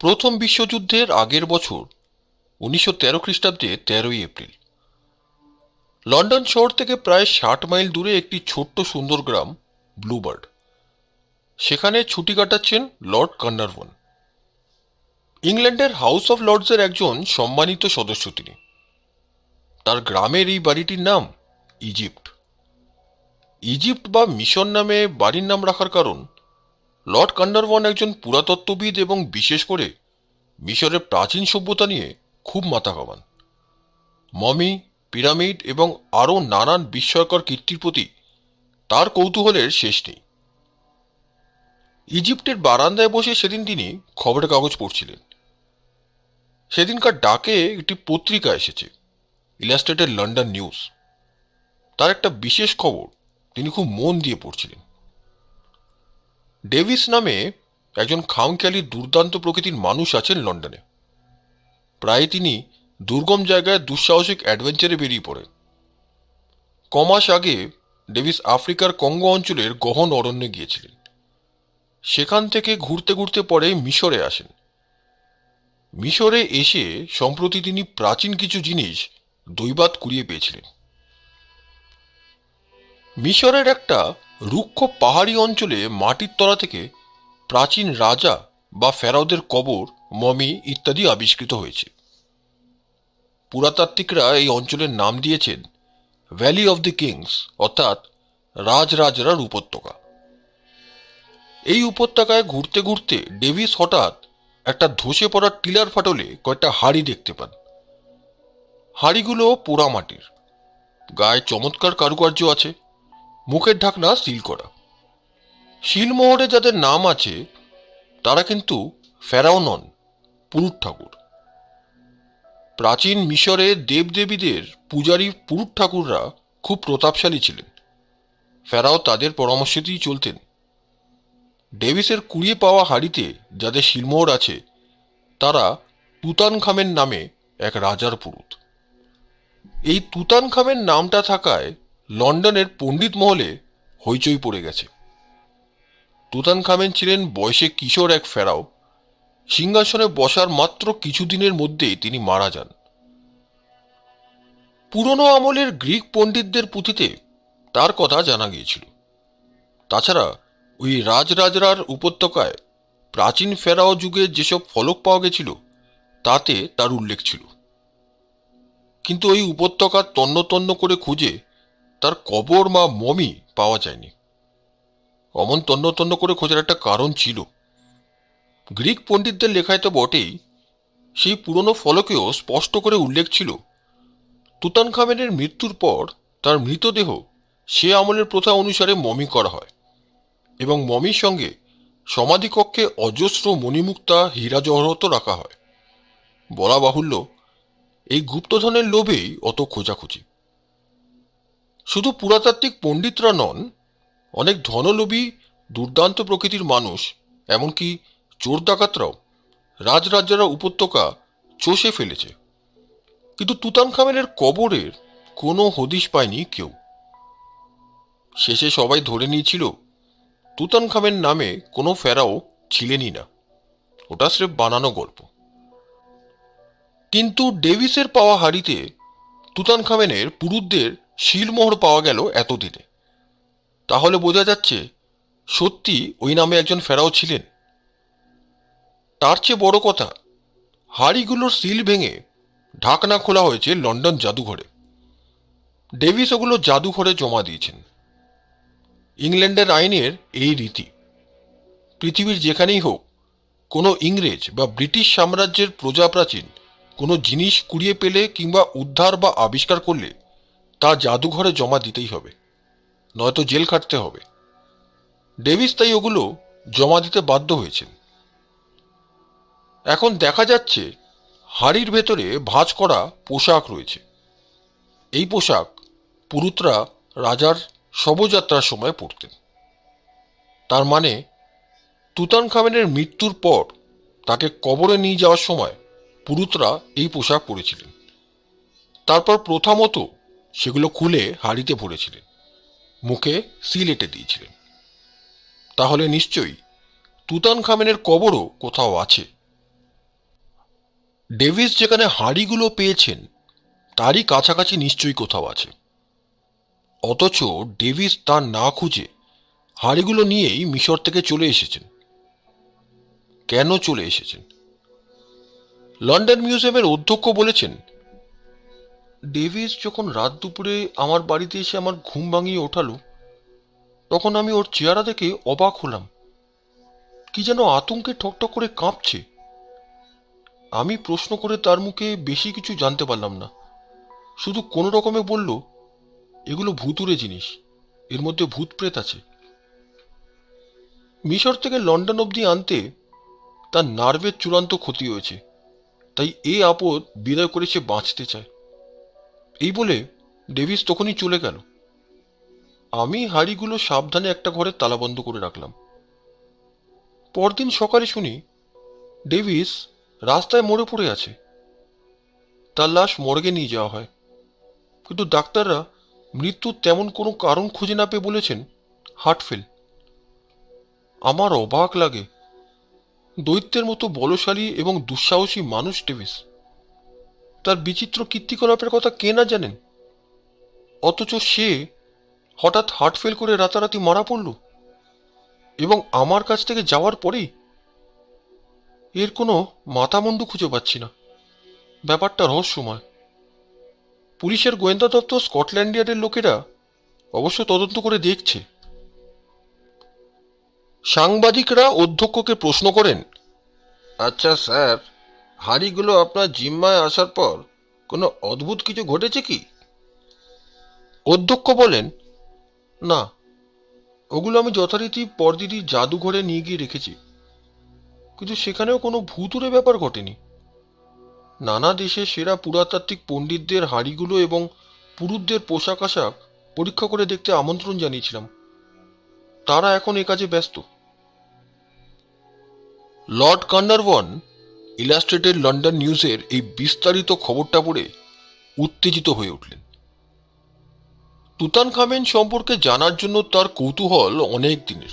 প্রথম বিশ্বযুদ্ধের আগের বছর 1913 খ্রিস্টাব্দে 13ই এপ্রিল লন্ডন শহর থেকে প্রায় 60 মাইল দূরে একটি ছোট্ট সুন্দর গ্রাম ব্লুবার্ড। সেখানে ছুটি কাটাচ্ছেন লর্ড কার্নারভন। ইংল্যান্ডের হাউস অফ লর্ডসের একজন সম্মানিত সদস্য তিনি। তার গ্রামের এই বাড়িটির নাম ইজিপ্ট। ইজিপ্ট বা মিশর নামে বাড়ির নাম রাখার কারণ, লর্ড কার্নারভন একজন পুরাতত্ত্ববিদ এবং বিশেষ করে মিশরের প্রাচীন সভ্যতা নিয়ে খুব মাথা ঘামান। মমি, পিরামিড এবং আরও নানান বিস্ময়কর কীর্তির প্রতি তার কৌতূহলের শেষ নেই। ইজিপ্টের বারান্দায় বসে সেদিন তিনি খবরের কাগজ পড়ছিলেন। সেদিনকার ডাকে একটি পত্রিকা এসেছে, ইলাস্ট্রেটেড লন্ডন নিউজ। তার একটা বিশেষ খবর তিনি খুব মন দিয়ে পড়ছিলেন। ডেভিস নামে একজন খামখেয়ালি দুর্দান্ত প্রকৃতির মানুষ আছেন লন্ডনে। প্রায় তিনি দুর্গম জায়গায় দুঃসাহসিক অ্যাডভেঞ্চারে বেরিয়ে পড়েন। কমাস আগে ডেভিস আফ্রিকার কঙ্গো অঞ্চলের গহন অরণ্যে গিয়েছিলেন। সেখান থেকে ঘুরতে ঘুরতে পরে মিশরে আসেন। মিশরে এসে সম্প্রতি তিনি প্রাচীন কিছু জিনিস দৈবাত কুড়িয়ে পেয়েছিলেন। মিশরের একটা রুক্ষ পাহাড়ি অঞ্চলে মাটির তলা থেকে প্রাচীন রাজা বা ফেরাওদের কবর, মমি ইত্যাদি আবিষ্কৃত হয়েছে। পুরাতাত্ত্বিকরা এই অঞ্চলের নাম দিয়েছেন ভ্যালি অব দ্য কিংস, অর্থাৎ রাজরাজরার উপত্যকা। এই উপত্যকায় ঘুরতে ঘুরতে ডেভিস হঠাৎ একটা ধসে পড়া টিলার ফাটলে কয়েকটা হাড়ি দেখতে পান। হাড়িগুলো পোড়া মাটির, গায়ে চমৎকার কারুকার্য আছে, মুখের ঢাকনা সিল করা। শিলমোহরে যাদের নাম আছে তারা কিন্তু ফেরাও নন, পুরুত ঠাকুর। প্রাচীন মিশরে দেবদেবীদের পূজারী পুরুত ঠাকুররা খুব প্রতাপশালী ছিলেন। ফেরাও তাদের পরামর্শতেই চলতেন। ডেভিসের কুড়িয়ে পাওয়া হাড়িতে যাদের শিলমোহর আছে তারা তুতানখামেন নামে এক রাজার পুরুত। এই তুতানখামেন নামটা থাকায় লন্ডনের পণ্ডিত মহলে হইচই পড়ে গেছে। তুতানখামেন ছিলেন বয়সে কিশোর এক ফেরাও। সিংহাসনে বসার মাত্র কিছুদিনের মধ্যেই তিনি মারা যান। পুরনো আমলের গ্রিক পণ্ডিতদের পুঁথিতে তার কথা জানা গিয়েছিল। তাছাড়া ওই রাজরাজরার উপত্যকায় প্রাচীন ফেরাও যুগে যেসব ফলক পাওয়া গেছিল তাতে তার উল্লেখ ছিল। কিন্তু ওই উপত্যকা তন্ন তন্ন করে খুঁজে তার কবর বা মমি পাওয়া যায়নি। অমন তন্ন তন্ন করে খোঁজার একটা কারণ ছিল। গ্রিক পণ্ডিতদের লেখায় তো বটেই, সেই পুরনো ফলকেও স্পষ্ট করে উল্লেখ ছিল তুতানখামেনের মৃত্যুর পর তার মৃতদেহ সে আমলের প্রথা অনুসারে মমি করা হয় এবং মমির সঙ্গে সমাধিকক্ষে অজস্র মণিমুক্তা, হীরা জহরত রাখা হয়। বলা বাহুল্য, এই গুপ্তধনের লোভেই অত খোঁজাখুঁজি। শুধু পুরাতাত্ত্বিক পণ্ডিতরা নন, অনেক ধনলোভী দুর্দান্ত প্রকৃতির মানুষ, এমনকি চোর ডাকাতরাও রাজরাজরা উপত্যকা চষে ফেলেছে। কিন্তু তুতানখামেনের কবরের কোনো হদিশ পায়নি কেউ। শেষে সবাই ধরে নিয়েছিল তুতানখামেন নামে কোনো ফেরাও ছিলেনই না, ওটা স্রেফ বানানো গল্প। কিন্তু ডেভিসের পাওয়া হাড়িতে তুতানখামেনের পুরুতদের শিলমোহর পাওয়া গেল এতদিনে। তাহলে বোঝা যাচ্ছে সত্যি ওই নামে একজন ফেরাও ছিলেন। তার চেয়ে বড় কথা, হাড়িগুলোর সিল ভেঙে ঢাকনা খোলা হয়েছে লন্ডন জাদুঘরে। ডেভিস ওগুলো জাদুঘরে জমা দিয়েছেন। ইংল্যান্ডের আইনের এই রীতি। পৃথিবীর যেখানেই হোক, কোনো ইংরেজ বা ব্রিটিশ সাম্রাজ্যের প্রজাপ্রাচীন কোনো জিনিস কুড়িয়ে পেলে কিংবা উদ্ধার বা আবিষ্কার করলে তা জাদুঘরে জমা দিতেই হবে, নয়তো জেল খাটতে হবে। ডেভিস তাই ওগুলো জমা দিতে বাধ্য হয়েছেন। এখন দেখা যাচ্ছে হাড়ির ভেতরে ভাঁজ করা পোশাক রয়েছে। এই পোশাক পুরুতরা রাজার শবযাত্রার সময় পরতেন। তার মানে তুতানখামেনের মৃত্যুর পর তাকে কবরে নিয়ে যাওয়ার সময় পুরুতরা এই পোশাক পরেছিলেন। তারপর প্রথমত সেগুলো খুলে হাড়িতে ভরেছিলেন, মুখে সিল এঁটে দিয়েছিলেন। তাহলে নিশ্চয়ই তুতানখামেনের কবরও কোথাও আছে। ডেভিস যেখানে হাঁড়িগুলো পেয়েছেন তারই কাছাকাছি নিশ্চয়ই কোথাও আছে। অথচ ডেভিস তা না খুঁজে হাঁড়িগুলো নিয়েই মিশর থেকে চলে এসেছেন। কেন চলে এসেছেন? লন্ডন মিউজিয়ামের অধ্যক্ষ বলেছেন, ডেভিস যখন রাত দুপুরে আমার বাড়িতে এসে আমার ঘুম ভাঙিয়ে ওঠালো, তখন আমি ওর চেহারা দেখে অবাক হলাম। কি যেন আতঙ্কে ঠকঠক করে কাঁপছে। আমি প্রশ্ন করে তার মুখে বেশি কিছু জানতে পারলাম না। শুধু কোনো রকমে বলল, এগুলো ভুতুড়ে জিনিস, এর মধ্যে ভূত প্রেত আছে। মিশর থেকে লন্ডন অবধি আনতে তার নার্ভের চূড়ান্ত ক্ষতি হয়েছে, তাই এই আপদ বিদায় করে সে বাঁচতে চায়। এই বলে ডেভিস তখনই চলে গেল। আমি হাঁড়িগুলো সাবধানে একটা ঘরে তালাবন্ধ করে রাখলাম। পরদিন সকালে শুনি ডেভিস রাস্তায় মরে পড়ে আছে। তার লাশ মর্গে নিয়ে যাওয়া হয়, কিন্তু ডাক্তাররা মৃত্যুর তেমন কোনো কারণ খুঁজে না পেয়ে বলেছেন হার্ট ফেল। আমার অবাক লাগে, দৈত্যের মতো বলশালী এবং দুঃসাহসী মানুষ ডেভিস, তার বিচিত্র কীর্তিকলাপের কথা কে না জানেন, অথচ সে হঠাৎ হার্ট ফেল করে রাতারাতি মারা পড়ল, এবং আমার কাছ থেকে যাওয়ার পরেই। এর কোনো মাথামুন্ডু খুঁজে পাচ্ছি না। ব্যাপারটা রহস্যময়। পুলিশের গোয়েন্দা দপ্তর স্কটল্যান্ড ইয়ার্ডের লোকেরা অবশ্য তদন্ত করে দেখছে। সাংবাদিকরা অধ্যক্ষকে প্রশ্ন করেন, আচ্ছা স্যার, হাঁড়িগুলো আপনার জিম্মায় আসার পর কোনো অদ্ভুত কিছু ঘটেছে কি? অধ্যক্ষ বলেন, না, ওগুলো আমি যথারীতি পরদিদির জাদুঘরে নিয়ে গিয়ে রেখেছি, কিন্তু সেখানেও কোনো ভুতুড়ে ব্যাপার ঘটেনি। নানা দেশের সেরা পুরাতাত্ত্বিক পণ্ডিতদের হাঁড়িগুলো এবং পুরুতদের পোশাক আশাক পরীক্ষা করে দেখতে আমন্ত্রণ জানিয়েছিলাম। তারা এখন এ কাজে ব্যস্ত। লর্ড কার্নারভন ইলাস্ট্রেটেড লন্ডন নিউজের এই বিস্তারিত খবরটা পড়ে উত্তেজিত হয়ে উঠলেন। তুতানখামেন সম্পর্কে জানার জন্য তার কৌতূহল অনেক দিনের।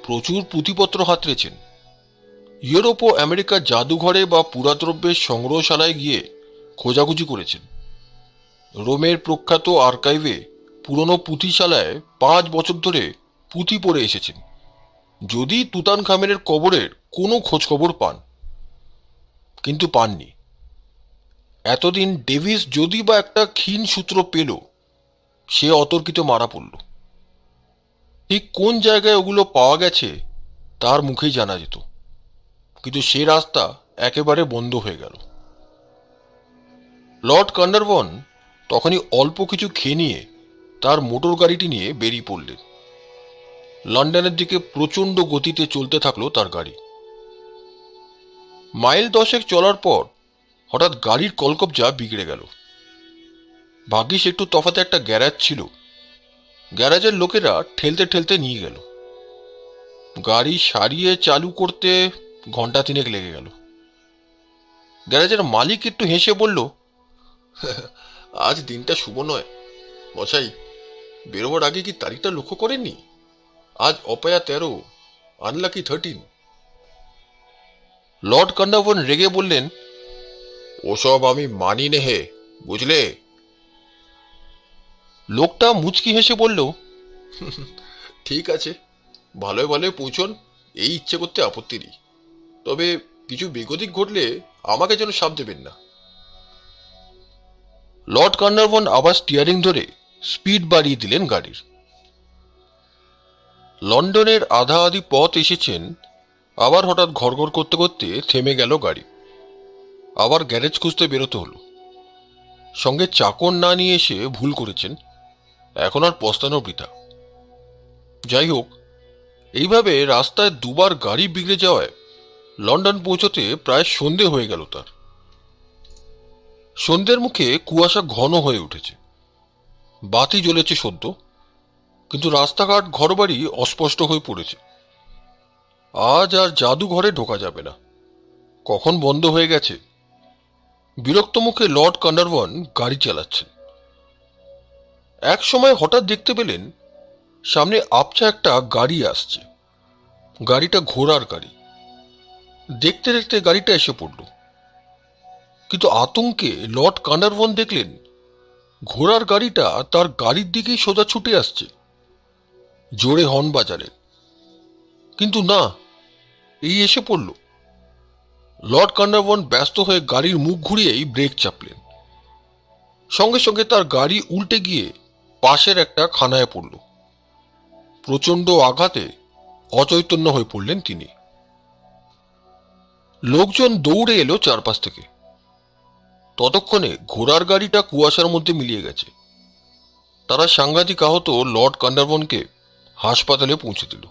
প্রচুর পুঁথিপত্র হাতড়েছেন। ইউরোপ ও আমেরিকার জাদুঘরে বা পুরাদ্রব্যের সংগ্রহশালায় গিয়ে খোঁজাখুঁজি করেছেন। রোমের প্রখ্যাত আর্কাইভে পুরনো পুঁথিশালায় 5 বছর ধরে পুঁথি পড়ে এসেছেন, যদি তুতানখামেনের কবরের কোনো খোঁজখবর পান, কিন্তু পাননি। এতদিন ডেভিস যদি বা একটা ক্ষীণ সূত্র পেল, সে অতর্কিত মারা পড়ল। ঠিক কোন জায়গায় ওগুলো পাওয়া গেছে তার মুখেই জানা যেত, কিন্তু সে রাস্তা একেবারে বন্ধ হয়ে গেল। লর্ড কার্নারভন তখনই অল্প কিছু খেয়ে নিয়ে তার মোটর গাড়িটি নিয়ে বেরিয়ে পড়লেন। লন্ডনের দিকে প্রচণ্ড গতিতে চলতে থাকলো তার গাড়ি। মাইল 10 চলার পর হঠাৎ গাড়ির কলকবজা বিগড়ে গেল। ভাগ্যিস একটু তফাতে একটা গ্যারাজ ছিল। গ্যারাজের লোকেরা ঠেলতে ঠেলতে নিয়ে গেল। গাড়ি সারিয়ে চালু করতে ঘন্টা 3 লেগে গেল। গ্যারাজের মালিক একটু হেসে বলল, আজ দিনটা শুভ নয় মশাই, বেরোবার আগে কি তারিখটা লক্ষ্য করেননি? আজ অপয়া 13, আনলাকি 13। লর্ড কার্নারভন রেগে বললেন, ওসব আমি মানি নে হে, বুঝলে? লোকটা মুচকি হেসে বলল, ঠিক আছে, ভালোই ভালোই পৌঁছন, এই ইচ্ছে করতে আপত্তি নেই, তবে কিছু বেগতিক ঘটলে আমাকে যেন সাপ দেবেন না। লর্ড কার্নারভন আবার স্টিয়ারিং ধরে স্পিড বাড়িয়ে দিলেন গাড়ির। লন্ডনের আধা আধি পথ এসেছেন, আবার হঠাৎ ঘড়ঘড় করতে করতে থেমে গেল গাড়ি। আবার গ্যারেজ খুঁজতে বেরোতে হলো। সঙ্গে চাকর না নিয়ে এসে ভুল করেছেন, এখন আর পস্তানো বৃথা। যাই হোক, এইভাবে রাস্তায় দুবার গাড়ি বিগড়ে যাওয়ায় লন্ডন পৌঁছতে প্রায় সন্ধে হয়ে গেল তার। সন্ধ্যের মুখে কুয়াশা ঘন হয়ে উঠেছে। বাতি জ্বলেছে সদ্য, কিন্তু রাস্তাঘাট ঘরবাড়ি অস্পষ্ট হয়ে পড়েছে। আজ আর জাদুঘরে ঢোকা যাবে না, কখন বন্ধ হয়ে গেছে। বিরক্ত মুখে লর্ড কার্নারভন গাড়ি চালাচ্ছেন। এক সময় হঠাৎ দেখতে পেলেন সামনে আবছা একটা গাড়ি আসছে। গাড়িটা ঘোড়ার গাড়ি। দেখতে দেখতে গাড়িটা এসে পড়ল। কিন্তু আতঙ্কে লর্ড কার্নারভন দেখলেন ঘোড়ার গাড়িটা তার গাড়ির দিকেই সোজা ছুটে আসছে। জোরে হর্ন বাজালেন, কিন্তু না, এই এসে পড়ল। লর্ড কার্নারভন ব্যস্ত হয়ে গাড়ির মুখ ঘুরিয়েই ব্রেক চাপলেন। সঙ্গে সঙ্গে তার গাড়ি উল্টে গিয়ে পাশের একটা খানায় পড়ল। প্রচণ্ড আঘাতে অচৈতন্য হয়ে পড়লেন তিনি। লোকজন দৌড়ে এলো চারপাশ থেকে। ততক্ষণে ঘোড়ার গাড়িটা কুয়াশার মধ্যে মিলিয়ে গেছে। তারা সাংঘাতিক আহত লর্ড কার্নারভনকে হাসপাতালে পৌঁছে দিল।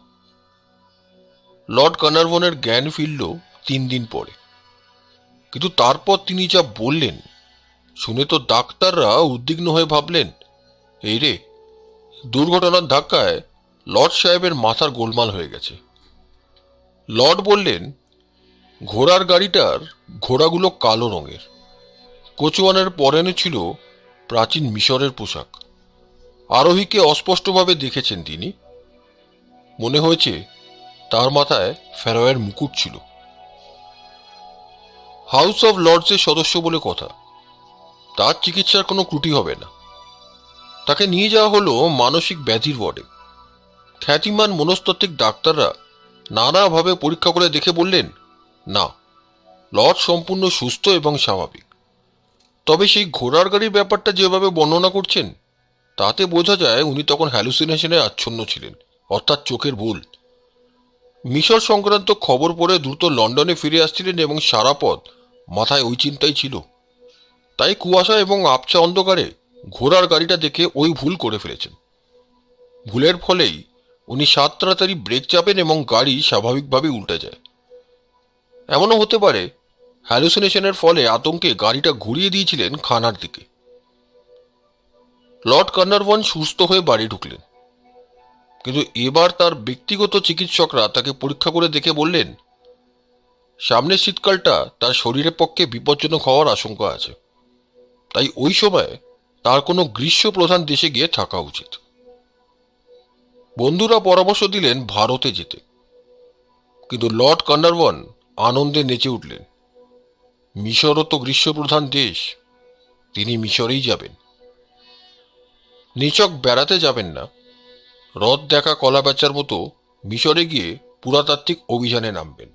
লর্ড কার্নারভনের জ্ঞান ফিরল 3 দিন পরে। কিন্তু তারপর তিনি যা বললেন শুনে তো ডাক্তাররা উদ্বিগ্ন হয়ে ভাবলেন, এই রে, দুর্ঘটনার ধাক্কায় লর্ড সাহেবের মাথার গোলমাল হয়ে গেছে। লর্ড বললেন, ঘোড়ার গাড়িটার ঘোড়াগুলো কালো রঙের। কোচওয়ানের পরনে ছিল প্রাচীন মিশরের পোশাক। আরোহীকে অস্পষ্টভাবে দেখেছেন তিনি। মনে হয়েছে তার মাথায় ফেরোয়ের মুকুট ছিল। হাউস অব লর্ডসের সদস্য বলে কথা, তার চিকিৎসার কোনো ত্রুটি হবে না। তাকে নিয়ে যাওয়া হলো মানসিক ব্যাধির ওয়ার্ডে। খ্যাতিমান মনস্তাত্ত্বিক ডাক্তাররা নানাভাবে পরীক্ষা করে দেখে বললেন, না, লর্ড সম্পূর্ণ সুস্থ এবং স্বাভাবিক। তবে সেই ঘোড়ার গাড়ির ব্যাপারটা যেভাবে বর্ণনা করছেন তাতে বোঝা যায় উনি তখন হ্যালুসিনেশনে আচ্ছন্ন ছিলেন, অর্থাৎ চোখের ভুল। মিশর সংক্রান্ত খবর পড়ে দ্রুত লন্ডনে ফিরে আসছিলেন এবং সারা পথ মাথায় ওই চিন্তাই ছিল। তাই কুয়াশা এবং আবছা অন্ধকারে ঘোড়ার গাড়িটা দেখে ওই ভুল করে ফেলেছেন। ভুলের ফলেই উনি তাড়াতাড়ি ব্রেক চাপেন এবং গাড়ি স্বাভাবিকভাবে উল্টে যায়। এমনও হতে পারে হ্যালুসিনেশনের ফলে আতঙ্কে গাড়িটা ঘুরিয়ে দিয়েছিলেন খানার দিকে। লর্ড কার্নারভন সুস্থ হয়ে বাড়ি ঢুকলেন। কিন্তু এবার তার ব্যক্তিগত চিকিৎসকরা তাকে পরীক্ষা করে দেখে বললেন, সামনের শীতকালটা তার শরীরের পক্ষে বিপজ্জনক হওয়ার আশঙ্কা আছে। তাই ওই সময় তার কোনো গ্রীষ্ম প্রধান দেশে গিয়ে থাকা উচিত। বন্ধুরা পরামর্শ দিলেন ভারতে যেতে। কিন্তু লর্ড কার্নারভন আনন্দে নেচে উঠলেন। মিশরও তো গ্রীষ্মপ্রধান দেশ, তিনি মিশরেই যাবেন। নিছক বেড়াতে যাবেন না, হ্রদ দেখা কলা বেচার মতো মিশরে গিয়ে পুরাতাত্ত্বিক অভিযানে নামবেন।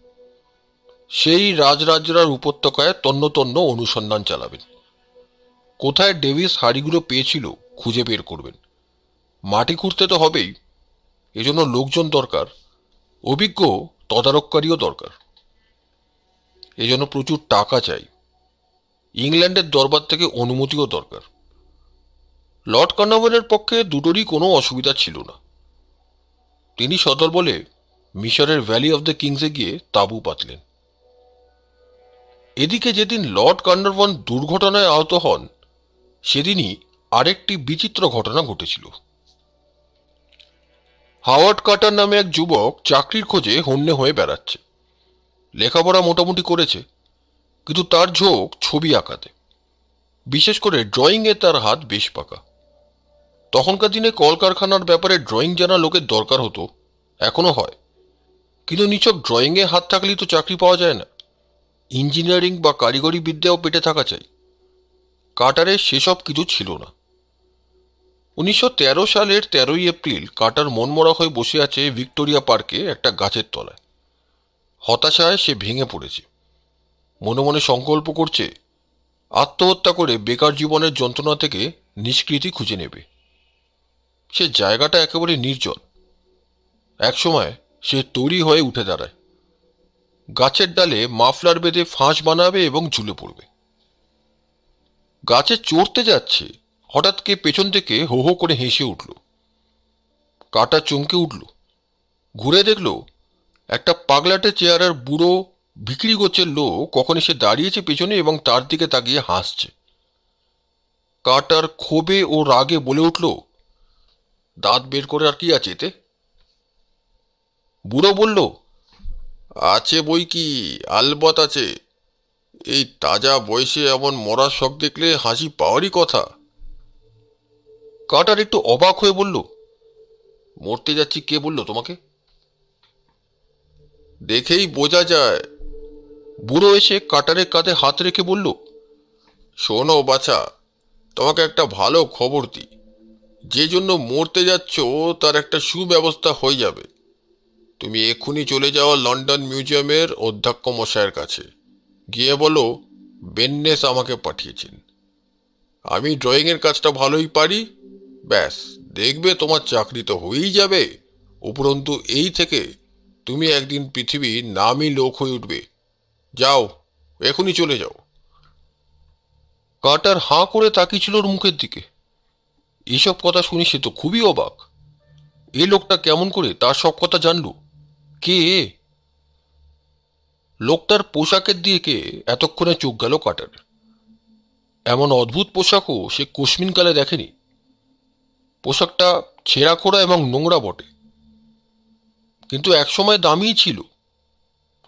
সেই রাজরাজরার উপত্যকায় তন্ন তন্ন অনুসন্ধান চালাবেন। কোথায় ডেভিস হাড়িগুলো পেয়েছিল খুঁজে বের করবেন। মাটি খুঁড়তে তো হবেই, এজন্য লোকজন দরকার, অভিজ্ঞ তদারককারীও দরকার। এজন্য প্রচুর টাকা চাই। ইংল্যান্ডের দরবার থেকে অনুমতিও দরকার। লর্ড কার্নারভনের পক্ষে দুটোরই কোনো অসুবিধা ছিল না। তিনি সদল বলে মিশরের ভ্যালি অফ দ্য কিংসে গিয়ে তাঁবু পাতলেন। এদিকে যেদিন লর্ড কার্নারভন দুর্ঘটনায় আহত হন সেদিনই আরেকটি বিচিত্র ঘটনা ঘটেছিল। হাওয়ার্ড কার্টার নামে এক যুবক চাকরির খোঁজে হন্যে হয়ে বেড়াচ্ছে। লেখাপড়া মোটামুটি করেছে, কিন্তু তার ঝোঁক ছবি আঁকাতে। বিশেষ করে ড্রয়িংয়ে তার হাত বেশ পাকা। তখনকার দিনে কলকারখানার ব্যাপারে ড্রয়িং জানা লোকের দরকার হতো, এখনো হয়। কিন্তু নিছক ড্রয়িংয়ে হাত থাকলেই তো চাকরি পাওয়া যায় না। ইঞ্জিনিয়ারিং বা কারিগরি বিদ্যাও পেটে থাকা চাই। কার্টারের সেসব কিছু ছিল না। 1913 সালের 13ই এপ্রিল কার্টার মনমরা হয়ে বসে আছে ভিক্টোরিয়া পার্কে একটা গাছের তলায়। হতাশায় সে ভেঙে পড়েছে। মনে মনে সংকল্প করছে আত্মহত্যা করে বেকার জীবনের যন্ত্রণা থেকে নিষ্কৃতি খুঁজে নেবে। সে জায়গাটা একেবারে নির্জন। একসময় সে তৈরি হয়ে উঠে দাঁড়ায়। গাছের ডালে মাফলার বেঁধে ফাঁস বানাবে এবং ঝুলে পড়বে। গাছে চড়তে যাচ্ছে, হঠাৎ কে পেছন থেকে হো হো করে হেসে উঠল। কাটা চমকে উঠল। ঘুরে দেখল একটা পাগলাটে চেয়ারের বুড়ো ভিখিরি গোছের লোক কখন এসে দাঁড়িয়েছে পেছনে এবং তার দিকে তাকিয়ে হাসছে। কাটার ক্ষোভে ও রাগে বলে উঠল, দাঁত বের করে আর কি আছে এতে? বুড়ো বলল, আছে বই কি, আলবত আছে। এই তাজা বয়সে এমন মরার শখ দেখলে হাসি পাওয়ারই কথা। কাটার একটু অবাক হয়ে বলল, মরতে যাচ্ছি কে বলল তোমাকে? দেখেই বোঝা যায়। বুড়ো এসে কাটারের কাঁধে হাত রেখে বলল, শোনো বাছা, তোমাকে একটা ভালো খবর দিই। যে জন্য মরতে যাচ্ছ তার একটা সুব্যবস্থা হয়ে যাবে। তুমি এক্ষুনি চলে যাও লন্ডন মিউজিয়ামের অধ্যক্ষ মশাইয়ের কাছে। গিয়ে বলো বেননেস আমাকে পাঠিয়েছেন। আমি ড্রয়িংয়ের কাজটা ভালোই পারি। ব্যাস, দেখবে তোমার চাকরি তো হয়েই যাবে। উপরন্তু এই থেকে তুমি একদিন পৃথিবীর নামী লোক হয়ে উঠবে। যাও, এখনই চলে যাও। কার্টার হাঁ করে তাকিয়েছিল ওর মুখের দিকে। এসব কথা শুনে সে তো খুবই অবাক। এ লোকটা কেমন করে তার সব কথা জানলো? কে এ? লোকটার পোশাকের দিকে এতক্ষণে চোখ গেল কার্টার। এমন অদ্ভুত পোশাকও সে কোশমিনকালে দেখেনি। পোশাকটা ছেঁড়া খোড়া এবং নোংরা বটে, কিন্তু একসময় দামিই ছিল।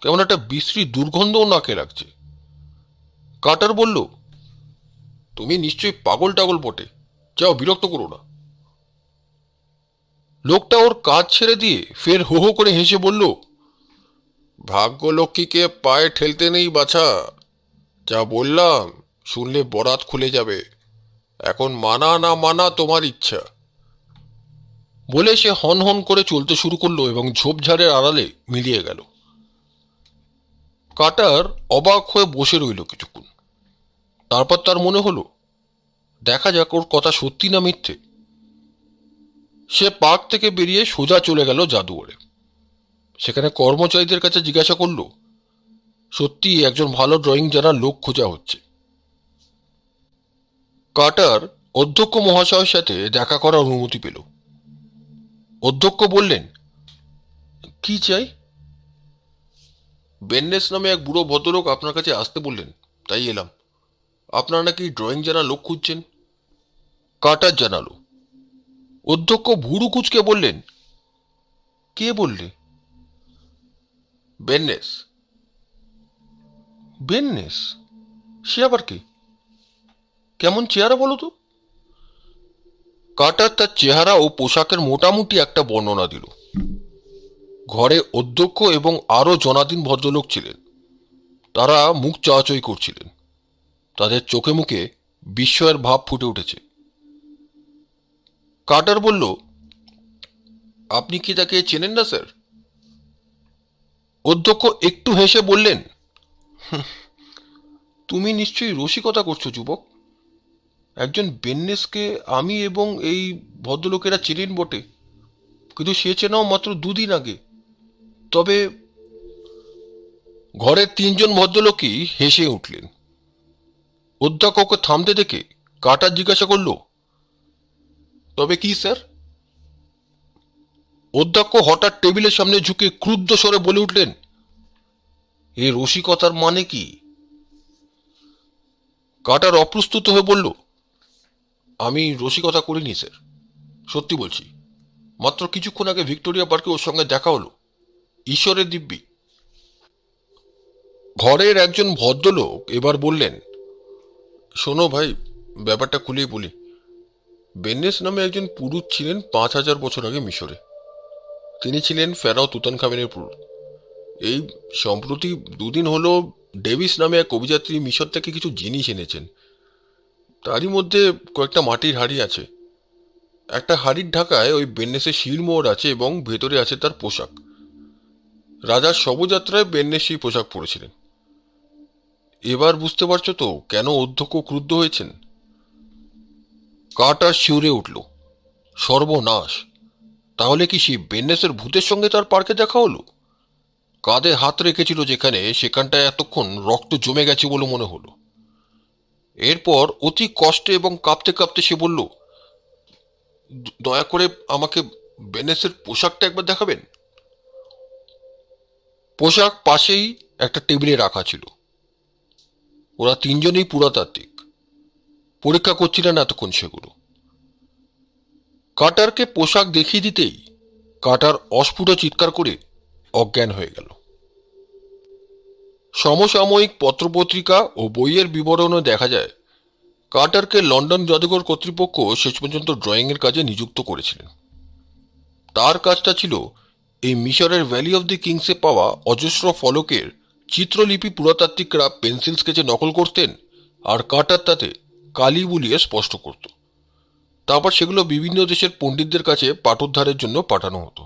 কেমন একটা বিশ্রী দুর্গন্ধও নাকে লাগছে। কার্টার বলল, তুমি নিশ্চয়ই পাগল টাগল বটে। যাও, বিরক্ত করো না। লোকটা ওর কাজ ছেড়ে দিয়ে ফের হো হো করে হেসে বলল, ভাগ্যলক্ষ্মীকে পায়ে ঠেলতে নেই বাছা। যা বললাম শুনলে বরাত খুলে যাবে। এখন মানা না মানা তোমার ইচ্ছা। বলে সে হন হন করে চলতে শুরু করলো এবং ঝোপঝাড়ের আড়ালে মিলিয়ে গেল। কাটার অবাক হয়ে বসে রইল কিছুক্ষণ। তারপর তার মনে হলো, দেখা যাক ওর কথা সত্যি না মিথ্যে। সে পার্ক থেকে বেরিয়ে সোজা চলে গেল জাদুঘরে। সেখানে কর্মচারীদের কাছে জিজ্ঞাসা করল, সত্যি একজন ভালো ড্রয়িং জানার লোক খোঁজা হচ্ছে। কার্টার অধ্যক্ষ মহাশয়ের সাথে দেখা করার অনুমতি পেল। অধ্যক্ষ বললেন, কি চাই? বেননেস নামে এক বুড়ো ভদ্রলোক আপনার কাছে আসতে বললেন, তাই এলাম। আপনারা নাকি ড্রয়িং জানা লোক খুঁজছেন। কার্টার জানালো। অধ্যক্ষ ভুরু কুচকে বললেন, কে বললে? বেননেস। বেননেস? সে আবার কে? কেমন চেহারা বলো তো? কার্টার তার চেহারা ও পোশাকের মোটামুটি একটা বর্ণনা দিল। ঘরে অধ্যক্ষ এবং আরও জনাধীন ভদ্রলোক ছিলেন। তারা মুখ চাওয়াচই করছিলেন। তাদের চোখে মুখে বিস্ময়ের ভাব ফুটে উঠেছে। কার্টার বলল, আপনি কি তাকে চেনেন না স্যার? অধ্যক্ষ একটু হেসে বললেন, তুমি নিশ্চয়ই রসিকতা করছো যুবক। একজন বেননেসকে আমি এবং এই ভদ্রলোকেরা চেনেন বটে, কিন্তু সে চেনাও মাত্র দুদিন আগে। তবে ঘরের তিনজন ভদ্রলোকই হেসে উঠলেন। অধ্যক্ষকে থামতে দেখে কার্টার জিজ্ঞাসা করল, তবে কি স্যার? অধ্যক্ষ হঠাৎ টেবিলের সামনে ঝুঁকে ক্রুদ্ধ স্বরে বলে উঠলেন, এ রসিকতার মানে কি? কার্টার অপ্রস্তুত হয়ে বলল, আমি রসিকতা করিনি স্যার, সত্যি বলছি। মাত্র কিছুক্ষণ আগে ভিক্টোরিয়া পার্কে ওর সঙ্গে দেখা হলো। ঈশ্বরের দিব্যি। ঘরের একজন ভদ্রলোক এবার বললেন, শোনো ভাই, ব্যাপারটা খুলেই বলি। বেননেস নামে একজন পুরুষ ছিলেন 5,000 বছর আগে মিশরে। তিনি ছিলেন ফেরাও তুতানখামেনের পুরুষ। এই সম্প্রতি দুদিন হলো ডেভিস নামে এক অভিযাত্রী মিশর থেকে কিছু জিনিস এনেছেন। তারই মধ্যে কয়েকটা মাটির হাড়ি আছে। একটা হাড়ির ঢাকায় ওই বেননেসের শিরমোহর আছে এবং ভেতরে আছে তার পোশাক। রাজার শবযাত্রায় বেননেস সেই পোশাক পরেছিলেন। এবার বুঝতে পারছো তো কেন অধ্যক্ষ ক্রুদ্ধ হয়েছেন? কার্টার শিউরে উঠল। সর্বনাশ! তাহলে কি সেই বেননেসের ভূতের সঙ্গে তার পার্কে দেখা হলো? কাঁধে হাত রেখেছিল যেখানে, সেখানটায় এতক্ষণ রক্ত জমে গেছে বলে মনে হলো। এরপর অতি কষ্টে এবং কাঁপতে কাঁপতে সে বলল, দয়া করে আমাকে বেনেসের পোশাকটা একবার দেখাবেন। পোশাক পাশেই একটা টেবিলে রাখা ছিল। ওরা তিনজনেই পুরাতাত্ত্বিক। পরীক্ষা করছিলেন এতক্ষণ সেগুলো। কার্টারকে পোশাক দেখিয়ে দিতেই কার্টার অস্ফুট চিৎকার করে অজ্ঞান হয়ে গেল। সমসাময়িক পত্রপত্রিকা ও বইয়ের বিবরণে দেখা যায়, কার্টারকে লন্ডন জাদুঘর কর্তৃপক্ষ শেষ পর্যন্ত ড্রয়িংয়ের কাজে নিযুক্ত করেছিলেন। তার কাজটা ছিল এই মিশরের ভ্যালি অব দি কিংসে পাওয়া অজস্র ফলকের চিত্রলিপি পুরাতাত্ত্বিকরা পেন্সিল স্কেচে নকল করতেন আর কাটার তাতে কালি বুলিয়ে স্পষ্ট করত। তারপর সেগুলো বিভিন্ন দেশের পণ্ডিতদের কাছে পাঠোদ্ধারের জন্য পাঠানো হতো।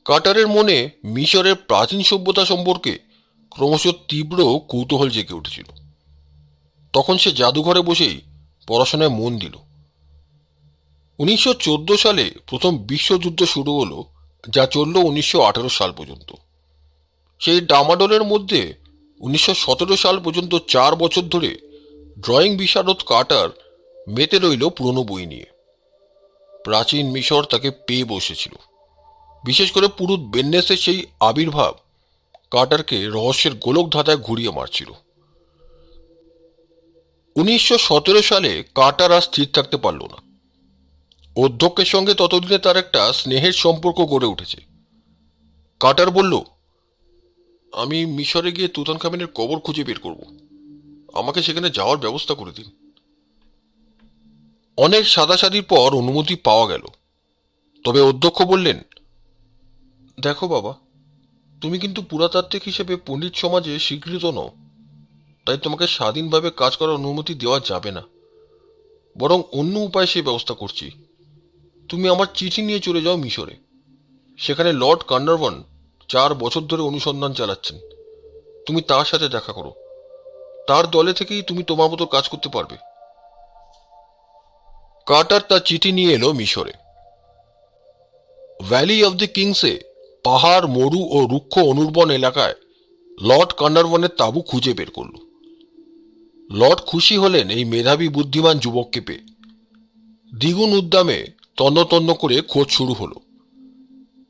কাটারের মনে মিশরের প্রাচীন সভ্যতা সম্পর্কে ক্রমশ তীব্র কৌতূহল জেগে উঠেছিল। তখন সে জাদুঘরে বসেই পড়াশোনায় মন দিল। 1914 সালে প্রথম বিশ্বযুদ্ধ শুরু হলো, যা চলল 1918 সাল পর্যন্ত। সেই ডামাডোলের মধ্যে 1917 সাল পর্যন্ত 4 বছর ধরে ড্রয়িং বিশারদ কাটার মেতে রইল পুরনো বই নিয়ে। প্রাচীন মিশর তাকে পেয়ে বসেছিল। বিশেষ করে পুরুত বেন্নেসের সেই আবির্ভাব কাটারকে রহস্যের গোলক ধাঁধায় ঘুরিয়ে মারছিল। 1917 সালে কাটার আর স্থির থাকতে পারল না। অধ্যক্ষের সঙ্গে ততদিনে তার একটা স্নেহের সম্পর্ক গড়ে উঠেছে। কাটার বলল, আমি মিশরে গিয়ে তুতানখামেনের কবর খুঁজে বের করব। আমাকে সেখানে যাওয়ার ব্যবস্থা করে দিন। অনেক সাদাসাদির পর অনুমতি পাওয়া গেল। তবে অধ্যক্ষ বললেন, দেখো বাবা, তুমি কিন্তু পুরাতাত্ত্বিক হিসেবে পণ্ডিত সমাজে স্বীকৃত নও, তাই তোমাকে স্বাধীনভাবে কাজ করার অনুমতি দেওয়া যাবে না। বরং অন্য উপায়ে সে ব্যবস্থা করছি। তুমি আমার চিঠি নিয়ে চলে যাও মিশরে। সেখানে লর্ড কার্নারভন 4 বছর ধরে অনুসন্ধান চালাচ্ছেন। তুমি তার সাথে দেখা করো। তার দলে থেকেই তুমি তোমার মতো কাজ করতে পারবে। কার্টার তার চিঠি নিয়ে এলো মিশরে। ভ্যালি অব দ্য কিংসে পাহাড়, মরু ও রুক্ষ অনুর্বন এলাকায় লর্ড কার্নারভনের তাঁবু খুঁজে বের করল। লর্ড খুশি হলেন এই মেধাবী বুদ্ধিমান যুবককে পেয়ে। দ্বিগুণ উদ্দামে তন্ন তন্ন করে খোঁজ শুরু হলো।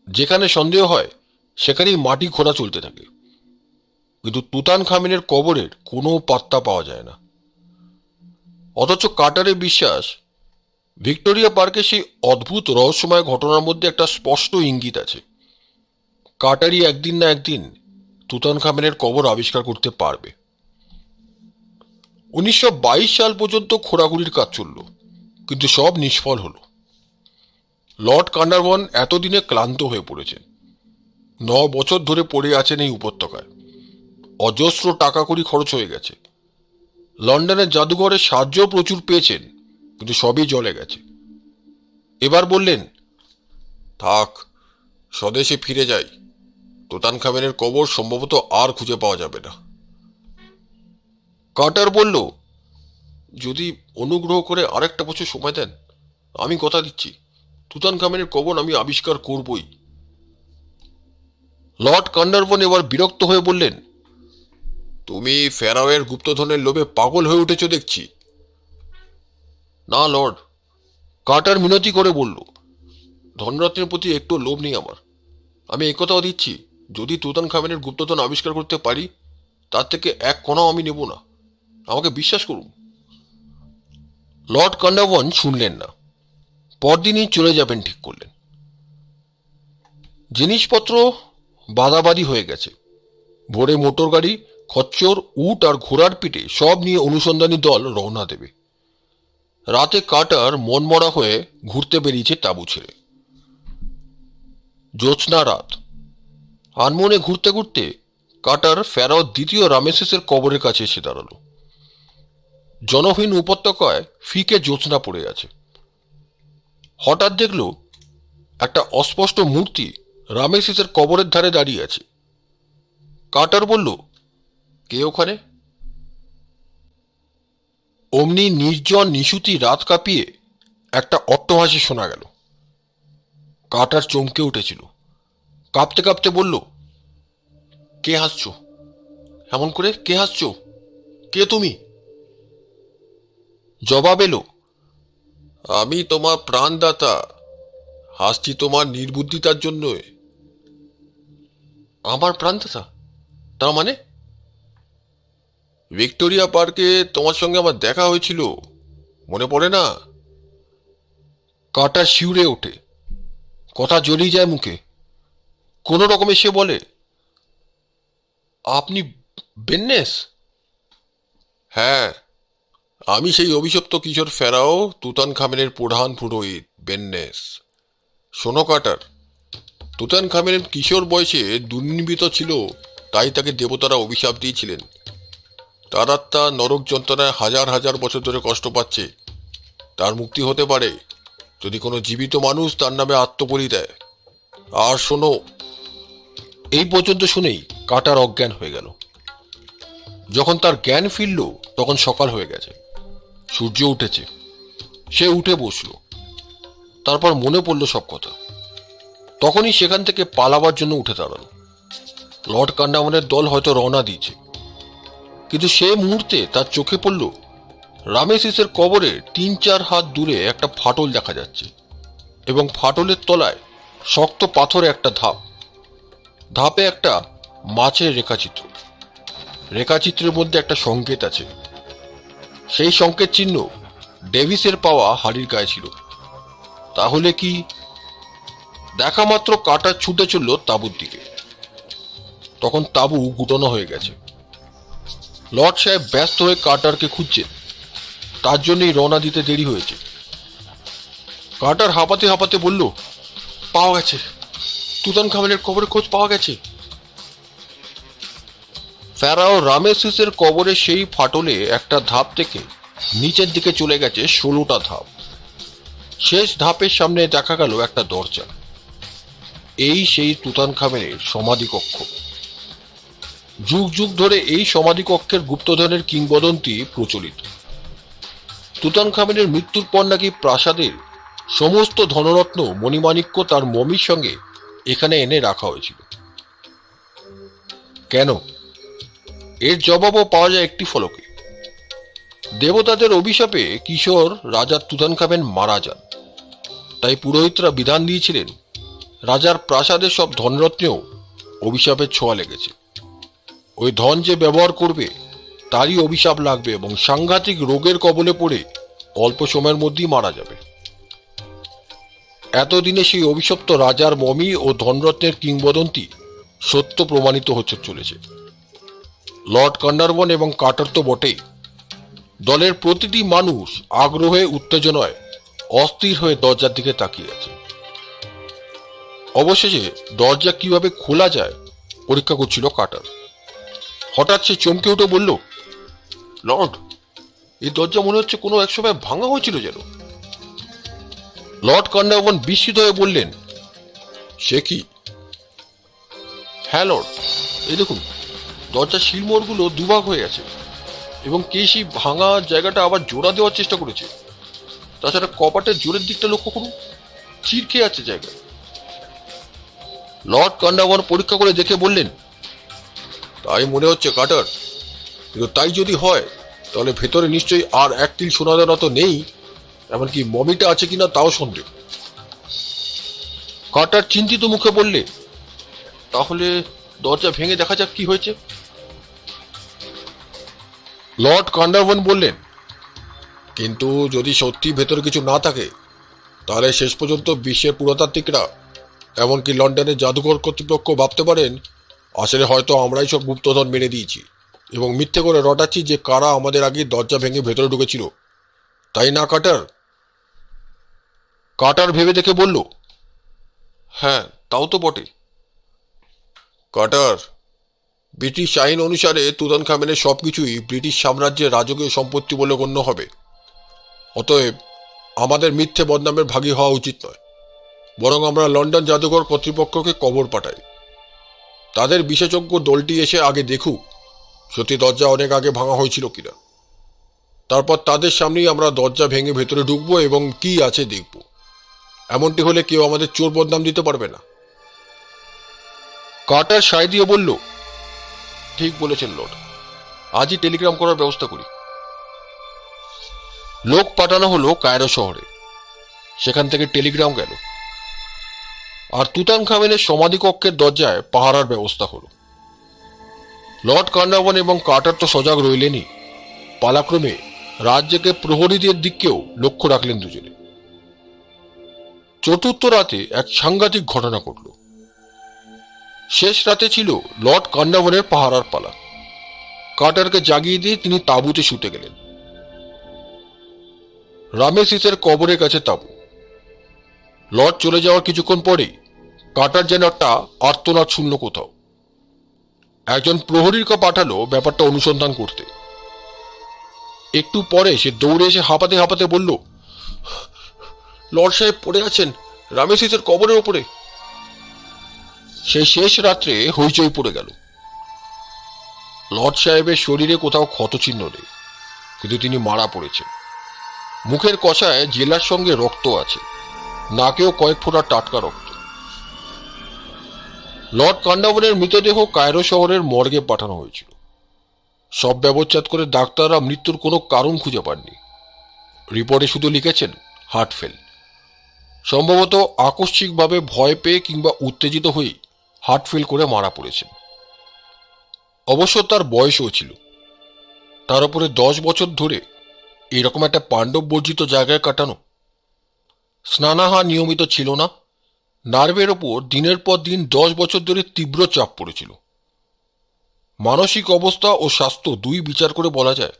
যেখানে সন্দেহ হয় সেখানেই মাটি খোঁড়া চলতে থাকে, কিন্তু তুতানখামেনের কবরের কোনো পাত্তা পাওয়া যায় না। অথচ কাটারের বিশ্বাস, ভিক্টোরিয়া পার্কে সেই অদ্ভুত রহস্যময় ঘটনার মধ্যে একটা স্পষ্ট ইঙ্গিত আছে। কাটারই একদিন না একদিন তুতানখামেনের কবর আবিষ্কার করতে পারবে। 1922 সাল পর্যন্ত খোঁড়াখুড়ির কাজ চলল, কিন্তু সব নিষ্ফল হলো। লর্ড কার্নারভন এতদিনে ক্লান্ত হয়ে পড়েছেন। 9 বছর ধরে পড়ে আছেন এই উপত্যকায়। অজস্র টাকা কড়ি খরচ হয়ে গেছে। লন্ডনের জাদুঘরের সাহায্যও প্রচুর পেয়েছেন, কিন্তু সবই জলে গেছে। এবার বললেন, থাক, স্বদেশে ফিরে যাই। তুতানখামেনের কবর সম্ভবত আর খুঁজে পাওয়া যাবে না। কার্টার বলল, যদি অনুগ্রহ করে আরেকটা বছর সময় দেন, আমি কথা দিচ্ছি তুতানখামেনের কবর আমি আবিষ্কার করবই। লর্ড কার্নারভন এবার বিরক্ত হয়ে বললেন, তুমি ফেরাওয়ের গুপ্তধনের লোভে পাগল হয়ে উঠেছ দেখছি। না লর্ড, কার্টার মিনতি করে বলল, ধনরত্নের প্রতি একটু লোভ নেই আমার। আমি একথাও দিচ্ছি, যদি তুতানখামেনের গুপ্তধন আবিষ্কার করতে পারি, তার থেকে এক কণাও আমি নেব না। আমাকে বিশ্বাস করুন। লর্ড কার্নারভন শুনলেন না। পরদিনই চলে যাবেন ঠিক করলেন। জিনিসপত্র বাদাবাদি হয়ে গেছে। ভোরে মোটর গাড়ি, খচ্চর, উট আর ঘোড়ার পিঠে সব নিয়ে অনুসন্ধানী দল রওনা দেবে। রাতে কার্টার মনমরা হয়ে ঘুরতে বেরিয়েছে তাঁবু ছেড়ে। জ্যোৎস্না রাত। আনমনে ঘুরতে ঘুরতে কার্টার ফেরাও দ্বিতীয় রামেসেসের কবরের কাছে এসে দাঁড়ালো। জনহীন উপত্যকায় ফিকে জ্যোৎস্না পড়ে আছে। হঠাৎ দেখল একটা অস্পষ্ট মূর্তি রামেসেসের কবরের ধারে দাঁড়িয়ে আছে। কার্টার বলল, কে ওখানে? অমনি নির্জন নিশুতি রাত কাঁপিয়ে একটা অট্টহাসি শোনা গেল। কার্টার চমকে উঠেছিল। কাঁপতে কাঁপতে বলল, কে হাসছ? এমন করে কে হাসছ? কে তুমি? জবাব এলো, আমি তোমার প্রাণদাতা। হাসছি তোমার নির্বুদ্ধিতার জন্য। আমার প্রাণদাতা? তার মানে? ভিক্টোরিয়া পার্কে তোমার সঙ্গে আমার দেখা হয়েছিল, মনে পড়ে না? কাটা শিউরে ওঠে, কথা জ্বলিয়ে যায় মুখে। কোনো রকমে সে বলে, আপনি বেন্নেস? হ্যাঁ, আমি সেই অভিশপ্ত কিশোর ফেরাও তুতানখামেনের প্রধান পুরোহিত বেন্নেস। শোনো কাটার, তুতানখামেনের কিশোর বয়সে দুর্নির্মিত ছিল, তাই তাকে দেবতারা অভিশাপ দিয়েছিলেন। তার আত্মা নরক যন্ত্রণায় হাজার হাজার বছর ধরে কষ্ট পাচ্ছে। তার মুক্তি হতে পারে যদি কোনো জীবিত মানুষ তার নামে আত্মবলি দেয়। আর শোনো, এই পর্যন্ত শুনেই কাটার অজ্ঞান হয়ে গেল। যখন তার জ্ঞান ফিরল তখন সকাল হয়ে গেছে, সূর্য উঠেছে। সে উঠে বসলো। তারপর মনে পড়ল সব কথা। তখনই সেখান থেকে পালাবার জন্য উঠে দাঁড়ালো। লর্ড কান্ডামনের দল হয়তো রওনা দিয়েছে, কিন্তু সে মুহূর্তে তার চোখে পড়ল রামেসিসের কবরের 3-4 হাত দূরে একটা ফাটল দেখা যাচ্ছে, এবং ফাটলের তলায় শক্ত পাথরে একটা ধাপ। ধাপে একটা মাছের রেখাচিত্র। রেখাচিত্রের মধ্যে একটা সংকেত আছে। সেই সংকেত চিহ্ন ডেভিসের পাওয়া হাড়ির গায়ে ছিল। তাহলে কি? দেখা মাত্র কাটা ছুটে চলল তাঁবুর দিকে। তখন তাঁবু গুটানো হয়ে গেছে। লর্ড সাহেব ব্যস্ত হয়ে কাটারকে খুঁজছেন। তার জন্যই রওনা দিতে দেরি হয়েছে। কাটার হাঁপাতে হাঁপাতে বলল, পাওয়া গেছে, তুতানখামেনের কবরের খোঁজ পাওয়া গেছে। ফেরাও রামেসিসের কবরে সেই ফাটলে একটা ধাপ থেকে নিচের দিকে চলে গেছে 16টা ধাপ। শেষ ধাপের সামনে দেখা গেল একটা দরজা। এই সেই তুতানখামেনের সমাধিকক্ষ। যুগ যুগ ধরে এই সমাধিকক্ষের গুপ্তধনের কিংবদন্তি প্রচলিত। তুতানখামেনের মৃত্যুর পর নাকি প্রাসাদের সমস্ত ধনরত্ন মণিমাণিক্য তার মমির সঙ্গে এখানে এনে রাখা হয়েছিল। কেন? এর জবাবও পাওয়া যায় একটি ফলকে। দেবতাদের অভিশাপে কিশোর রাজা তুতানখামেন মারা যান। তাই পুরোহিতরা বিধান দিয়েছিলেন রাজার প্রাসাদের সব ধনরত্নেও অভিশাপের ছোঁয়া লেগেছে। ওই ধন যে ব্যবহার করবে তারই অভিশাপ লাগবে এবং সাংঘাতিক রোগের কবলে পড়ে অল্প সময়ের মধ্যেই মারা যাবে। এতদিনে সেই অভিশপ্ত রাজার মমি ও ধনরত্নের কিংবদন্তি সত্য প্রমাণিত হতে চলেছে। লর্ড কান্ডারবন এবং কাটার তো বটেই। দলের প্রতিটি মানুষ আগ্রহে উত্তেজনায় অস্থির হয়ে দরজার দিকে তাকিয়ে আছে। অবশেষে দরজা কিভাবে খোলা যায় পরীক্ষা করছিল কাটার। হঠাৎ সে চমকে উঠে বলল, লর্ড, এই দরজা মনে হচ্ছে কোনো এক সময় ভাঙা হয়েছিল যেন। লর্ড কান্ডারবন বিস্মিত হয়ে বললেন, সে কি? হ্যাঁ লর্ড, এই দেখুন, দরজার শিলমোড়গুলো দুভাগ হয়ে আছে এবং কে সেই ভাঙা জায়গাটা আবার জোড়া দেওয়ার চেষ্টা করেছে। তাছাড়া কপাটের জোরের দিকটা লক্ষ্য করুন, চির খেয়ে আছে জায়গা। লর্ড কান্ডারবন পরীক্ষা করে দেখে বললেন, তাই মনে হচ্ছে কাটার, কিন্তু তাই যদি হয় তাহলে ভেতরে নিশ্চয়ই আর এক তিল সোনাদানা তো নেই, এমনকি মমিটা আছে কিনা তাও সন্দেহ। কাটার চিন্তিত মুখে বললে, তাহলে দরজা ভেঙে দেখা যাক কি হয়েছে। লর্ড কান্ডারবন বললেন, কিন্তু যদি সত্যি ভেতরে কিছু না থাকে তাহলে শেষ পর্যন্ত বিশ্বের পুরাতাত্ত্বিকরা এমনকি লন্ডনের জাদুঘর কর্তৃপক্ষ ভাবতে পারেন আসলে হয়তো আমরাই সব গুপ্তধন মেরে দিয়েছি এবং মিথ্যে করে রটাচ্ছি যে কারা আমাদের আগে দরজা ভেঙে ভেতরে ঢুকেছিল। তাই না কাটার? কাটার ভেবে দেখে বলল, হ্যাঁ, তাও তো বটে। কাটার, ব্রিটিশ আইন অনুসারে তুতানখামেনের সবকিছুই ব্রিটিশ সাম্রাজ্যের রাজকীয় সম্পত্তি বলে গণ্য হবে। অতএব আমাদের মিথ্যে বদনামের ভাগী হওয়া উচিত নয়, বরং আমরা লন্ডন জাদুঘর কর্তৃপক্ষকে খবর পাঠাই। তাদের বিশেষজ্ঞ দলটি এসে আগে দেখুক সত্যি দরজা অনেক আগে ভাঙা হয়েছিল কিনা। তারপর তাদের সামনেই আমরা দরজা ভেঙে ভেতরে ঢুকবো এবং কি আছে দেখব। এমনটি হলে কেউ আমাদের চোর বদনাম দিতে পারবে না। কাটার সায় দিয়ে বলল, ঠিক বলেছেন লর্ড, আজই টেলিগ্রাম করার ব্যবস্থা করি। লোক পাঠানো হলো কায়রো শহরে। সেখান থেকে টেলিগ্রাম গেল আর তুতানখামেনের সমাধিকক্ষের দরজায় পাহারার ব্যবস্থা হলো। লর্ড কান্ডারবন এবং কাটার তো সজাগ রইলেনই, পালাক্রমে রাজ্যকে প্রহরীদের দিককেও লক্ষ্য রাখলেন দুজনে। চতুর্থ রাতে এক সাংঘাতিক ঘটনা ঘটল। শেষ রাতে ছিল লর্ড কান্ডারবনের পাহারার পালা। কাটারকে জাগিয়ে দিয়ে তিনি তাঁবুতে শুতে গেলেন। রামেসিসের কবরের কাছে তাঁবু। লর্ড চলে যাওয়ার কিছুক্ষণ পরেই কাটার যেন একটা আর্তনাদ শূন্য কোথাও। একজন প্রহরীকে পাঠালো ব্যাপারটা অনুসন্ধান করতে। একটু পরে সে দৌড়ে এসে হাঁপাতে হাঁপাতে বলল, লর্ড সাহেব পড়ে আছেন রামেসিসের কবরের ওপরে। সেই শেষ রাত্রে হইচই পড়ে গেল। লর্ড সাহেবের শরীরে কোথাও ক্ষতচিহ্ন নেই, কিন্তু তিনি মারা পড়েছেন। মুখের কষায় জেলার সঙ্গে রক্ত আছে, নাকেও কয়েক ফোঁটা টাটকা রক্ত। লর্ড কান্ডাবনের মৃতদেহ কায়রো শহরের মর্গে পাঠানো হয়েছিল। সব ব্যবচ্ছেদ করে ডাক্তাররা মৃত্যুর কোনো কারণ খুঁজে পাননি। রিপোর্টে শুধু লিখেছেন হার্ট ফেল। সম্ভবত আকস্মিকভাবে ভয় পেয়ে কিংবা উত্তেজিত হয়ে হার্ট ফেল করে মারা পড়েছেন। অবশ্য তার বয়সও ছিল। তার উপরে 10 বছর ধরে এরকম একটা পাণ্ডব বর্জিত জায়গায় কাটানো। স্নানাহার নিয়মিত ছিল না। নার্ভের ওপর দিনের পর দিন 10 বছর ধরে তীব্র চাপ পড়েছিল। মানসিক অবস্থা ও স্বাস্থ্য দুই বিচার করে বলা যায়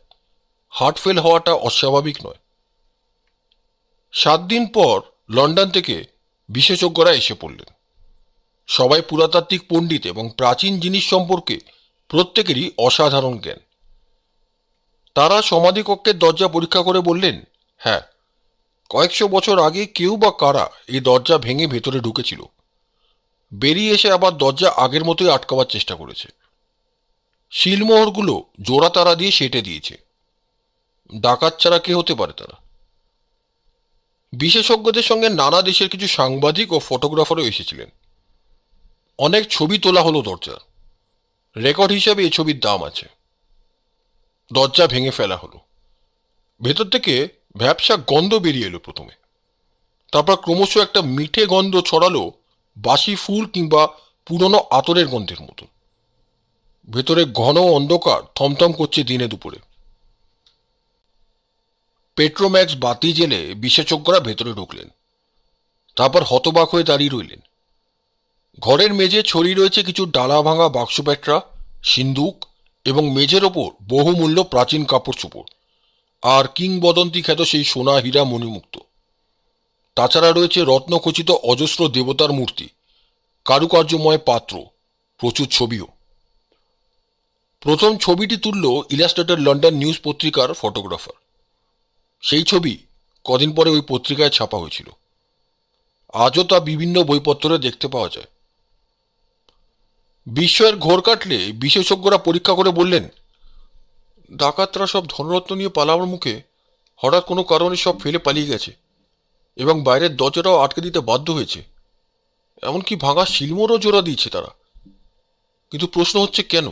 হার্ট ফেল হওয়াটা অস্বাভাবিক নয়। 7 দিন পর লন্ডন থেকে বিশেষজ্ঞরা এসে পড়লেন। সবাই পুরাতাত্ত্বিক পণ্ডিত এবং প্রাচীন জিনিস সম্পর্কে প্রত্যেকেরই অসাধারণ জ্ঞান। তারা সমাধিকক্ষের দরজা পরীক্ষা করে বললেন, হ্যাঁ, কয়েকশো বছর আগে কেউ বা কারা এই দরজা ভেঙে ভেতরে ঢুকেছিল, বেরিয়ে এসে আবার দরজা আগের মতোই আটকাবার চেষ্টা করেছে। শিলমোহরগুলো জোড়া তারা দিয়ে সেটে দিয়েছে। ডাকাত ছাড়া কে হতে পারে তারা? বিশেষজ্ঞদের সঙ্গে নানা দেশের কিছু সাংবাদিক ও ফটোগ্রাফারও এসেছিলেন। অনেক ছবি তোলা হলো দরজার। রেকর্ড হিসাবে এই ছবির দাম আছে। দরজা ভেঙে ফেলা হলো। ভেতর থেকে ভ্যাপসা গন্ধ বেরিয়ে এলো প্রথমে। তারপর ক্রমশ একটা মিঠে গন্ধ ছড়ালো, বাসি ফুল কিংবা পুরনো আতরের গন্ধের মতো। ভেতরে ঘন অন্ধকার থমথম করছে দিনে দুপুরে। পেট্রোম্যাক্স বাতি জেলে বিশেষজ্ঞরা ভেতরে ঢুকলেন। তারপর হতবাক হয়ে দাঁড়িয়ে রইলেন। ঘরের মেঝে ছড়িয়ে রয়েছে কিছু ডালা ভাঙা বাক্স প্যাটরা, সিন্দুক এবং মেঝের ওপর বহুমূল্য প্রাচীন কাপড় চোপড় আর কিংবদন্তি খ্যাত সেই সোনা হীরা মণিমুক্ত। তাছাড়া রয়েছে রত্নখচিত অজস্র দেবতার মূর্তি, কারুকার্যময় পাত্র, প্রচুর ছবিও। প্রথম ছবিটি তুলল ইলাস্ট্রেটেড লন্ডন নিউজ পত্রিকার ফটোগ্রাফার। সেই ছবি কদিন পরে ওই পত্রিকায় ছাপা হয়েছিল। আজও তা বিভিন্ন বইপত্রে দেখতে পাওয়া যায়। বিস্ময়ের ঘোর কাটলে বিশেষজ্ঞরা পরীক্ষা করে বললেন, ডাকাতরা সব ধনরত্ন নিয়ে পালাবার মুখে হঠাৎ কোনো কারণে সব ফেলে পালিয়ে গেছে এবং বাইরের দরজাটাও আটকে দিতে বাধ্য হয়েছে। এমনকি ভাঙা শিলমোড়ও জোড়া দিয়েছে তারা। কিন্তু প্রশ্ন হচ্ছে কেন?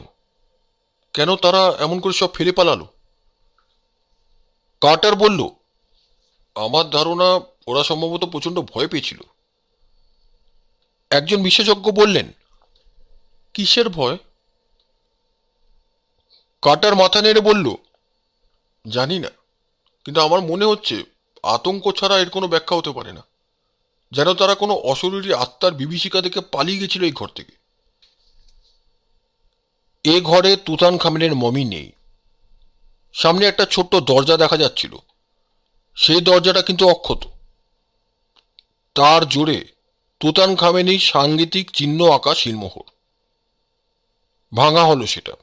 কেন তারা এমন করে সব ফেলে পালালো? কার্টার বলল, আমার ধারণা ওরা সম্ভবত প্রচণ্ড ভয় পেয়েছিল। একজন বিশেষজ্ঞ বললেন, কিসের ভয়? কার্টার মাথা নেড়ে বলল, জানি না, কিন্তু আমার মনে হচ্ছে আতঙ্ক ছাড়া এর কোনো ব্যাখ্যা হতে পারে না। যেন তারা কোনো অশরীরী আত্মার বিভীষিকা দেখে পালিয়ে গেছিল এই ঘর থেকে। এ ঘরে তুতানখামেনের মমি নেই। সামনে একটা ছোট্ট দরজা দেখা যাচ্ছিল। সেই দরজাটা কিন্তু অক্ষত। তার জোরে তুতানখামেনের সাংগীতিক চিহ্ন আঁকা শিলমোহর। ভাঙা হলো সেটা।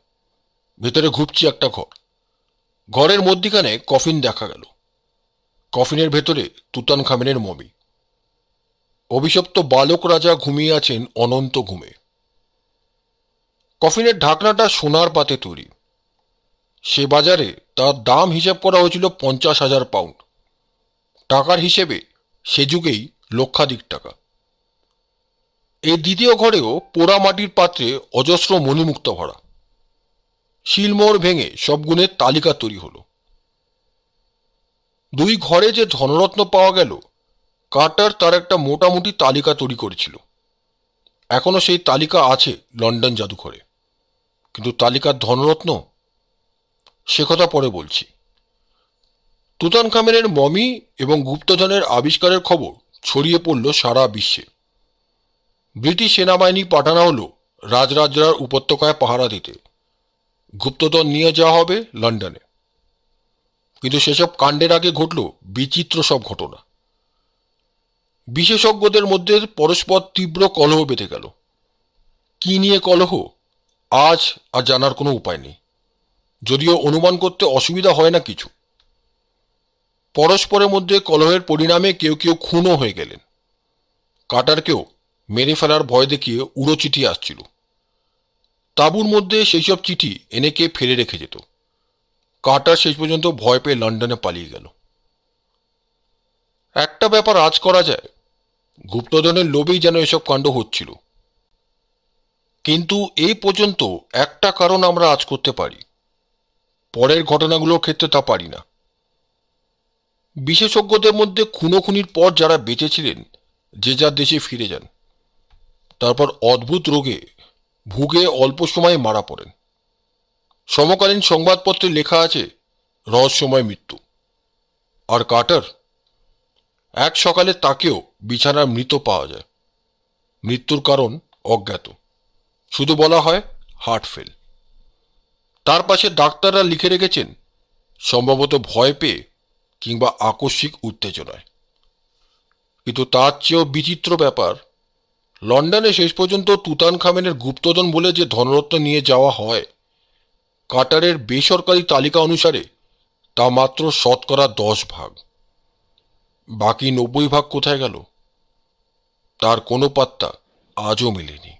ভেতরে ঘুপছি একটা ঘর। ঘরের মধ্যিখানে কফিন দেখা গেল। কফিনের ভেতরে তুতানখামেনের মমি। অভিশপ্ত বালক রাজা ঘুমিয়ে আছেন অনন্ত ঘুমে। কফিনের ঢাকনাটা সোনার পাতে তৈরি। সে বাজারে তার দাম হিসাব করা হয়েছিল 50,000 পাউন্ড। টাকার হিসেবে সে যুগেই লক্ষাধিক টাকা। এই দ্বিতীয় ঘরেও পোড়া মাটির পাত্রে অজস্র মণিমুক্ত ভরা। শিলমোহর ভেঙে সব গুণের তালিকা তৈরি হলো। দুই ঘরে যে ধনরত্ন পাওয়া গেল, কার্টার তার একটা মোটামুটি তালিকা তৈরি করেছিল। এখনো সেই তালিকা আছে লন্ডন জাদুঘরে। কিন্তু তালিকার ধনরত্ন, সে কথা পরে বলছি। তুতানখামেনের মমি এবং গুপ্তধনের আবিষ্কারের খবর ছড়িয়ে পড়ল সারা বিশ্বে। ব্রিটিশ সেনাবাহিনী পাঠানো হলো রাজরাজরার উপত্যকায় পাহারা দিতে। গুপ্তধন নিয়ে যাওয়া হবে লন্ডনে। কিন্তু সেসব কাণ্ডের আগে ঘটল বিচিত্র সব ঘটনা। বিশেষজ্ঞদের মধ্যে পরস্পর তীব্র কলহ বেঁধে গেল। কি নিয়ে কলহ আজ আর জানার কোনো উপায় নেই, যদিও অনুমান করতে অসুবিধা হয় না কিছু। পরস্পরের মধ্যে কলহের পরিণামে কেউ কেউ খুনও হয়ে গেলেন। কাটারকেও মেরে ফেলার ভয় দেখিয়ে উড়ো চিঠি আসছিল। তাঁবুর মধ্যে সেই সব চিঠি এনে কে ফেলে রেখে যেত। কাটার শেষ পর্যন্ত ভয় পেয়ে লন্ডনে পালিয়ে গেল। একটা ব্যাপার আজ করা যায়, গুপ্তধনের লোভেই যেন এসব কাণ্ড হচ্ছিল। কিন্তু এই পর্যন্ত একটা কারণ আমরা আজ করতে পারি, পরের ঘটনাগুলোর ক্ষেত্রে তা পারি না। বিশেষজ্ঞদের মধ্যে খুনোখুনির পর যারা বেঁচেছিলেন যে যার দেশে ফিরে যান, তারপর অদ্ভুত রোগে ভুগে অল্প সময়ে মারা পড়েন। সমকালীন সংবাদপত্রে লেখা আছে রহস্যময় মৃত্যু। আর কাটার, এক সকালে তাকেও বিছানার মৃত পাওয়া যায়। মৃত্যুর কারণ অজ্ঞাত, শুধু বলা হয় হার্ট ফেল। তার পাশে ডাক্তাররা লিখে রেখেছেন সম্ভবত ভয় পেয়ে কিংবা আকস্মিক উত্তেজনায়। কিন্তু তার চেয়েও বিচিত্র ব্যাপার, লন্ডনে শেষ পর্যন্ত তুতানখামেনের গুপ্তধন বলে যে ধনরত্ন নিয়ে যাওয়া হয়, কাটারের বেসরকারি তালিকা অনুসারে তা মাত্র 10%। বাকি 90% কোথায় গেল তার কোনো পাত্তা আজও মেলেনি।